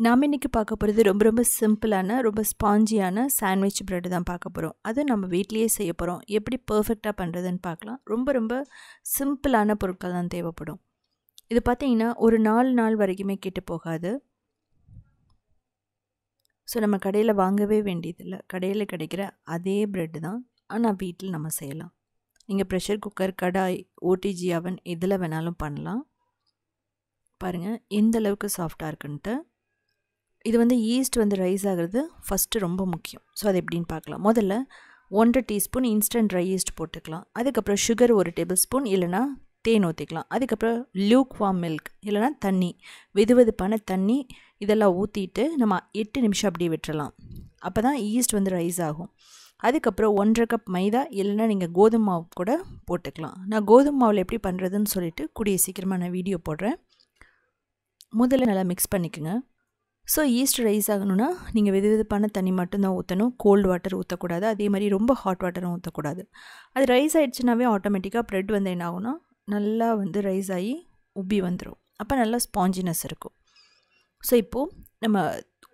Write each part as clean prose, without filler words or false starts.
நாம இன்னைக்கு பார்க்க போகிறது ரொம்ப ரொம்ப சிம்பிளான ரொம்ப ஸ்பாஞ்சியான சாண்ட்விச் பிரெட் தான் பார்க்க போகிறோம். அது நம்ம வீட்லேயே செய்ய போகிறோம். எப்படி பர்ஃபெக்டாக பண்ணுறதுன்னு பார்க்கலாம். ரொம்ப ரொம்ப சிம்பிளான பொருட்கள் தான் தேவைப்படும். இது பார்த்தீங்கன்னா ஒரு 4 நாள் வரைக்குமே கெட்டு போகாது. ஸோ நம்ம கடையில் வாங்கவே வேண்டியதில்லை. கடையில் கிடைக்கிற அதே பிரெட் தான், ஆனால் வீட்டில் நம்ம செய்யலாம். நீங்கள் ப்ரெஷர் குக்கர், கடாய், ஓடிஜி அவன் எதில் வேணாலும் பண்ணலாம். பாருங்கள் எந்த அளவுக்கு சாஃப்டாக இருக்குன்ட்டு. இது வந்து ஈஸ்ட் வந்து ரைஸ் ஆகிறது ஃபஸ்ட்டு ரொம்ப முக்கியம். ஸோ அது எப்படின்னு பார்க்கலாம். முதல்ல 1.5 டீஸ்பூன் இன்ஸ்டன்ட் ட்ரை ஈஸ்ட் போட்டுக்கலாம். அதுக்கப்புறம் சுகர் 1 டேபிள் ஸ்பூன் இல்லைனா தேன் ஊற்றிக்கலாம். அதுக்கப்புறம் லியூக் வார்ம் மில்க் இல்லைனா தண்ணி, வெதுவெதுப்பான தண்ணி இதெல்லாம் ஊற்றிட்டு நம்ம 8 நிமிஷம் அப்படியே விட்டுறலாம். அப்போ தான் ஈஸ்ட் வந்து ரைஸ் ஆகும். அதுக்கப்புறம் 1.5 கப் மைதா இல்லைனா நீங்கள் கோதுமை மாவு கூட போட்டுக்கலாம். நான் கோதுமை மாவில் எப்படி பண்ணுறதுன்னு சொல்லிவிட்டு கூடிய சீக்கிரமாக நான் வீடியோ போடுறேன். முதல்ல நல்லா மிக்ஸ் பண்ணிக்கோங்க. ஸோ ஈஸ்ட் ரைஸ் ஆகணும்னா நீங்கள் வெதுவெதுப்பான தண்ணி மட்டும்தான் ஊற்றணும். கோல்டு வாட்டர் ஊற்றக்கூடாது. அதே மாதிரி ரொம்ப ஹாட் வாட்டரும் ஊற்றக்கூடாது. அது ரைஸ் ஆகிடுச்சுனாவே ஆட்டோமேட்டிக்காக ப்ரெட் வந்து என்ன ஆகும்னா நல்லா வந்து ரைஸ் ஆகி உப்பி வந்துடும். அப்போ நல்லா ஸ்பாஞ்சினஸ் இருக்கும். ஸோ இப்போது நம்ம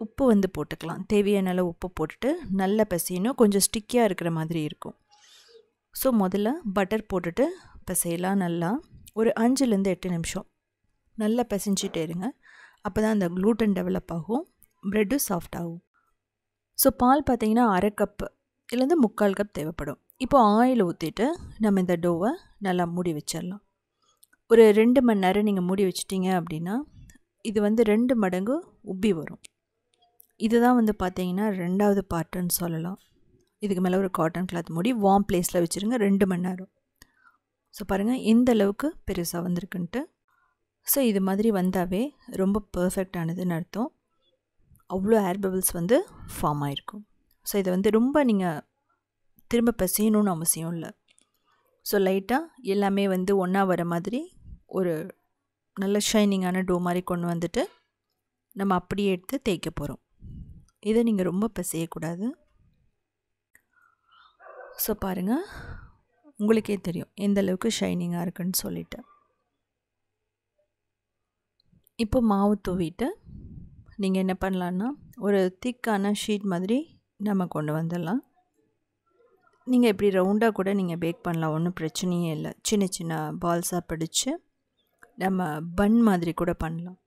உப்பு வந்து போட்டுக்கலாம். தேவையான அளவு உப்பு போட்டுட்டு நல்லா பிசையணும். கொஞ்சம் ஸ்டிக்கியாக இருக்கிற மாதிரி இருக்கும். ஸோ முதல்ல பட்டர் போட்டுட்டு பிசையலாம். நல்லா ஒரு 5லேருந்து 8 நிமிஷம் நல்லா பிசைஞ்சிட்டே இருங்க. அப்போ தான் அந்த க்ளூட்டன் டெவலப் ஆகும், ப்ரெட்டும் சாஃப்ட் ஆகும். ஸோ பால் பார்த்திங்கன்னா 1/2 கப்பு இல்லைருந்து 3/4 கப் தேவைப்படும். இப்போ ஆயில் ஊற்றிட்டு நம்ம இந்த டோவை நல்லா மூடி வச்சிடலாம். ஒரு 2 மணி நேரம் நீங்கள் மூடி வச்சிட்டிங்க அப்படின்னா இது வந்து 2 மடங்கு உப்பி வரும். இதுதான் வந்து பார்த்திங்கன்னா 2வது பார்ட்டுன்னு சொல்லலாம். இதுக்கு மேலே ஒரு காட்டன் கிளாத் மூடி வார்ம் பிளேஸில் வச்சுருங்க 2 மணி நேரம். ஸோ பாருங்கள் எந்த அளவுக்கு பெருசாக வந்திருக்குன்ட்டு. ஸோ இது மாதிரி வந்தாவே ரொம்ப பர்ஃபெக்டானதுன்னு அர்த்தம். அவ்வளோ ஏர் பபிள்ஸ் வந்து ஃபார்ம் ஆகிருக்கும். ஸோ இதை வந்து ரொம்ப நீங்கள் திரும்ப பிசையணும்னு அவசியம் இல்லை. ஸோ லைட்டாக எல்லாமே வந்து ஒன்றா வர மாதிரி ஒரு நல்ல ஷைனிங்கான டோ மாதிரி கொண்டு வந்துட்டு நம்ம அப்படியே எடுத்து தேய்க்க போகிறோம். இதை நீங்கள் ரொம்ப பிசையக்கூடாது. ஸோ பாருங்கள் உங்களுக்கே தெரியும் எந்த அளவுக்கு ஷைனிங்காக இருக்குன்னு சொல்லிட்டு. இப்போ மாவு தூவிட்டு நீங்கள் என்ன பண்ணலான்னா ஒரு திக்கான ஷீட் மாதிரி நம்ம கொண்டு வந்துடலாம். நீங்கள் இப்படி ரவுண்டாக கூட நீங்கள் பேக் பண்ணலாம், ஒன்றும் பிரச்சனையே இல்லை. சின்ன சின்ன பால்ஸாக பிடிச்சி நம்ம பன் மாதிரி கூட பண்ணலாம்.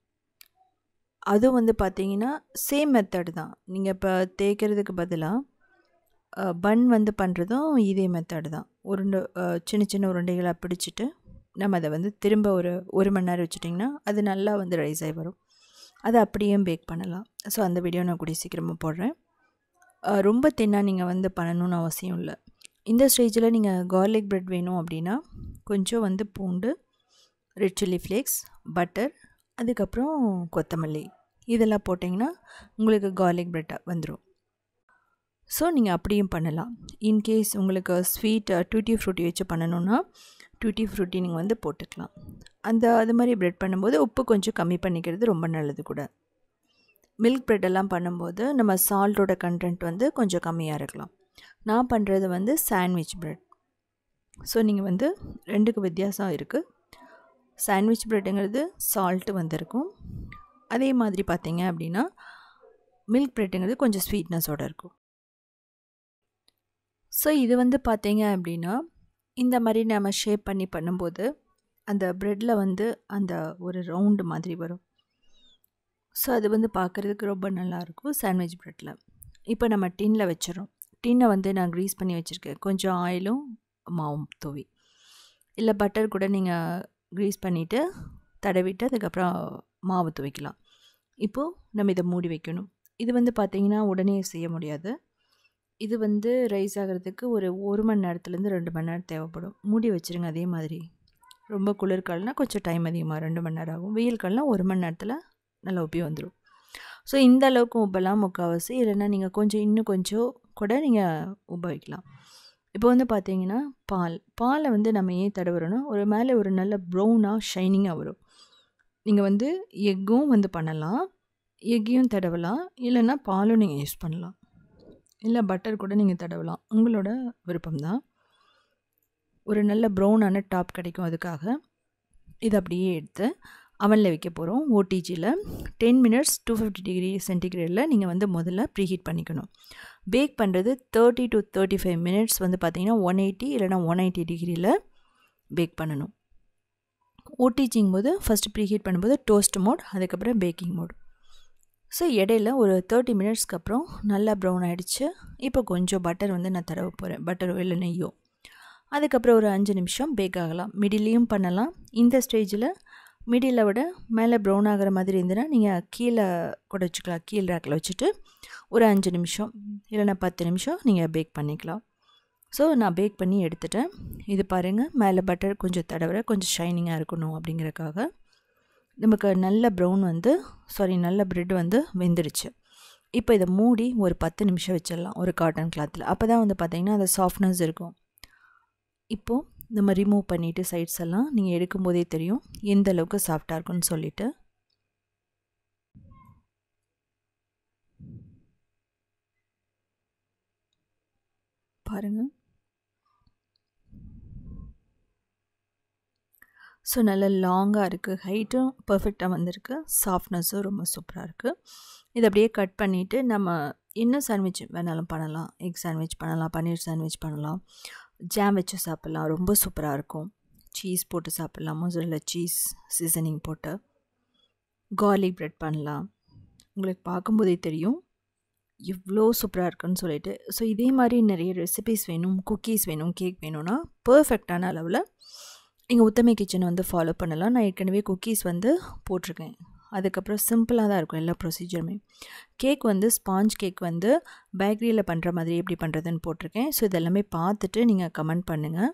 அதுவும் வந்து பார்த்திங்கன்னா சேம் மெத்தட் தான். நீங்கள் இப்போ தேய்க்கிறதுக்கு பதிலாக பன் வந்து பண்ணுறதும் இதே மெத்தட் தான். சின்ன சின்ன உருண்டைகளாக பிடிச்சிட்டு நம்ம அதை வந்து திரும்ப ஒரு மணி நேரம் வச்சுட்டிங்கன்னா அது நல்லா வந்து ரைஸ் ஆகி வரும். அதை அப்படியே பேக் பண்ணலாம். ஸோ அந்த வீடியோ நான் கூடிய சீக்கிரமாக போடுறேன். ரொம்ப தின்னாக நீங்கள் வந்து பண்ணணும்னு அவசியம் இல்லை. இந்த ஸ்டேஜில் நீங்கள் கார்லிக் ப்ரெட் வேணும் அப்படின்னா கொஞ்சம் வந்து பூண்டு, ரெட் சில்லி ஃப்ளேக்ஸ், பட்டர், அதுக்கப்புறம் கொத்தமல்லி இதெல்லாம் போட்டிங்கன்னா உங்களுக்கு கார்லிக் ப்ரெட்டாக வந்துடும். ஸோ நீங்கள் அப்படியும் பண்ணலாம். இன்கேஸ் உங்களுக்கு ஸ்வீட் டூட்டி ஃப்ரூட்டி வச்சு பண்ணணுன்னா டூட்டி ஃப்ரூட்டி நீங்கள் வந்து போட்டுக்கலாம். அது மாதிரி ப்ரெட் பண்ணும்போது உப்பு கொஞ்சம் கம்மி பண்ணிக்கிறது ரொம்ப நல்லது கூட. மில்க் ப்ரெட்டெல்லாம் பண்ணும்போது நம்ம சால்ட்டோட கண்டென்ட் வந்து கொஞ்சம் கம்மியாக இருக்கலாம். நான் பண்ணுறது வந்து சாண்ட்விச் ப்ரெட். ஸோ நீங்கள் வந்து 2க்கு வித்தியாசம் இருக்குது. சாண்ட்விச் ப்ரெட்டுங்கிறது சால்ட்டு வந்திருக்கும். அதே மாதிரி பார்த்தீங்க அப்படின்னா மில்க் ப்ரெட்டுங்கிறது கொஞ்சம் ஸ்வீட்னஸோடு இருக்கும். ஸோ இது வந்து பார்த்தீங்க அப்படின்னா இந்த மாதிரி நம்ம ஷேப் பண்ணி பண்ணும்போது அந்த ப்ரெட்டில் வந்து அந்த ஒரு ரவுண்டு மாதிரி வரும். ஸோ அது வந்து பார்க்குறதுக்கு ரொம்ப நல்லாயிருக்கும் சாண்ட்விச் ப்ரெட்டில். இப்போ நம்ம டின்னில் வச்சிடறோம். டின்னை வந்து நான் க்ரீஸ் பண்ணி வச்சுருக்கேன். கொஞ்சம் ஆயிலும் மாவும் தூவி, இல்லை பட்டர் கூட நீங்கள் க்ரீஸ் பண்ணிவிட்டு தடவிட்டு அதுக்கப்புறம் மாவு துவைக்கலாம். இப்போது நம்ம இதை மூடி வைக்கணும். இது வந்து பார்த்திங்கன்னா உடனே செய்ய முடியாது. இது வந்து ரைஸ் ஆகிறதுக்கு ஒரு மணி நேரத்துலேருந்து 2 மணி நேரம் தேவைப்படும். மூடி வச்சுருங்க. அதே மாதிரி ரொம்ப குளிர்காலம்னா கொஞ்சம் டைம் அதிகமாக 2 மணி நேரம் ஆகும். வெயில் காலம்னா 1 மணி நேரத்தில் நல்லா உப்பி வந்துடும். ஸோ இந்த அளவுக்கு உப்பெல்லாம் முக்கால்வாசி, இல்லைன்னா நீங்கள் இன்னும் கொஞ்சம் கூட நீங்கள் உப்ப வைக்கலாம். இப்போ வந்து பார்த்தீங்கன்னா பாலை வந்து நம்ம ஏன் தடவுறோன்னா மேலே ஒரு நல்ல ப்ரௌனாக ஷைனிங்காக வரும். நீங்கள் வந்து எக்கும் வந்து பண்ணலாம், எக்கையும் தடவலாம், இல்லைன்னா பாலும் நீங்கள் யூஸ் பண்ணலாம், இல்லை பட்டர் கூட நீங்கள் தடவலாம். உங்களோட விருப்பம்தான். ஒரு நல்ல ப்ரௌனான டாப் கிடைக்கும். அதுக்காக இதை அப்படியே எடுத்து அவனில் வைக்க போகிறோம். ஓடிஜியில் 10 மினிட்ஸ் 250 டிகிரி சென்டிகிரேடில் நீங்கள் வந்து முதல்ல ப்ரீஹீட் பண்ணிக்கணும். பேக் பண்ணுறது 30 to 35 மினிட்ஸ் வந்து பார்த்திங்கன்னா 180 இல்லைனா 190 டிகிரியில் பேக் பண்ணணும். ஓடிஜிங்கும் போது ஃபஸ்ட்டு ப்ரீஹீட் பண்ணும்போது டோஸ்ட் மோட், அதுக்கப்புறம் பேக்கிங் மோட். ஸோ இடையில ஒரு 30 மினிட்ஸ்க்கு அப்புறம் நல்லா ப்ரௌன் ஆகிடுச்சு. இப்போ கொஞ்சம் பட்டர் வந்து நான் தடவ போகிறேன், பட்டரோ இல்லை நெய்யோ. அதுக்கப்புறம் ஒரு 5 நிமிஷம் பேக் ஆகலாம். மிடிலையும் பண்ணலாம். இந்த ஸ்டேஜில் மிடிலை விட மேலே ப்ரௌன் ஆகிற மாதிரி இருந்ததுன்னா நீங்கள் கீழே கூட வச்சுக்கலாம். கீழ் ரேக்கில் வச்சுட்டு ஒரு 5 நிமிஷம் இல்லைனா 10 நிமிஷம் நீங்கள் பேக் பண்ணிக்கலாம். ஸோ நான் பேக் பண்ணி எடுத்துட்டேன். இது பாருங்கள், மேலே பட்டர் கொஞ்சம் தடவை கொஞ்சம் ஷைனிங்காக இருக்கணும் அப்படிங்கிறக்காக. நமக்கு நல்ல ப்ரௌன் வந்து நல்ல ப்ரெட் வந்து வெந்துடுச்சு. இப்போ இதை மூடி ஒரு 10 நிமிஷம் வச்சிடலாம் ஒரு காட்டன் கிளாத்தில். அப்போ தான் வந்து பார்த்திங்கன்னா அந்த சாஃப்ட்னஸ் இருக்கும். இப்போது நம்ம ரிமூவ் பண்ணிவிட்டு சைட்ஸ் எல்லாம் நீங்கள் எடுக்கும்போதே தெரியும் எந்த அளவுக்கு சாஃப்டாக இருக்குன்னு சொல்லிவிட்டு. பாருங்கள், ஸோ நல்லா லாங்காக இருக்குது, ஹைட்டும் பர்ஃபெக்டாக வந்திருக்கு, சாஃப்ட்னஸும் ரொம்ப சூப்பராக இருக்குது. இதை அப்படியே கட் பண்ணிவிட்டு நம்ம என்ன சாண்ட்விச் வேணாலும் பண்ணலாம். எக் சாண்ட்விச் பண்ணலாம், பன்னீர் சாண்ட்விச் பண்ணலாம், ஜாம் வச்சு சாப்பிட்லாம், ரொம்ப சூப்பராக இருக்கும். சீஸ் போட்டு சாப்பிட்லாம், மொசரல்லா சீஸ் சீசனிங் போட்டு. கார்லிக் ப்ரெட் பண்ணலாம். உங்களுக்கு பார்க்கும்போதே தெரியும் எவ்வளோ சூப்பராக இருக்குன்னு சொல்லிட்டு. ஸோ இதே மாதிரி நிறைய ரெசிபீஸ் வேணும், குக்கீஸ் வேணும், கேக் வேணும்னா பர்ஃபெக்டான அளவில் நீங்கள் உத்தமை கிச்சனை வந்து ஃபாலோ பண்ணலாம். நான் ஏற்கனவே குக்கீஸ் வந்து போட்டிருக்கேன். அதுக்கப்புறம் சிம்பிளாக தான் இருக்கும் எல்லா ப்ரொசீஜருமே. கேக் வந்து ஸ்பாஞ்ச் கேக் வந்து பேக்கரியில் பண்ணுற மாதிரி எப்படி பண்ணுறதுன்னு போட்டிருக்கேன். ஸோ இதெல்லாமே பார்த்துட்டு நீங்கள் கமெண்ட் பண்ணுங்கள்.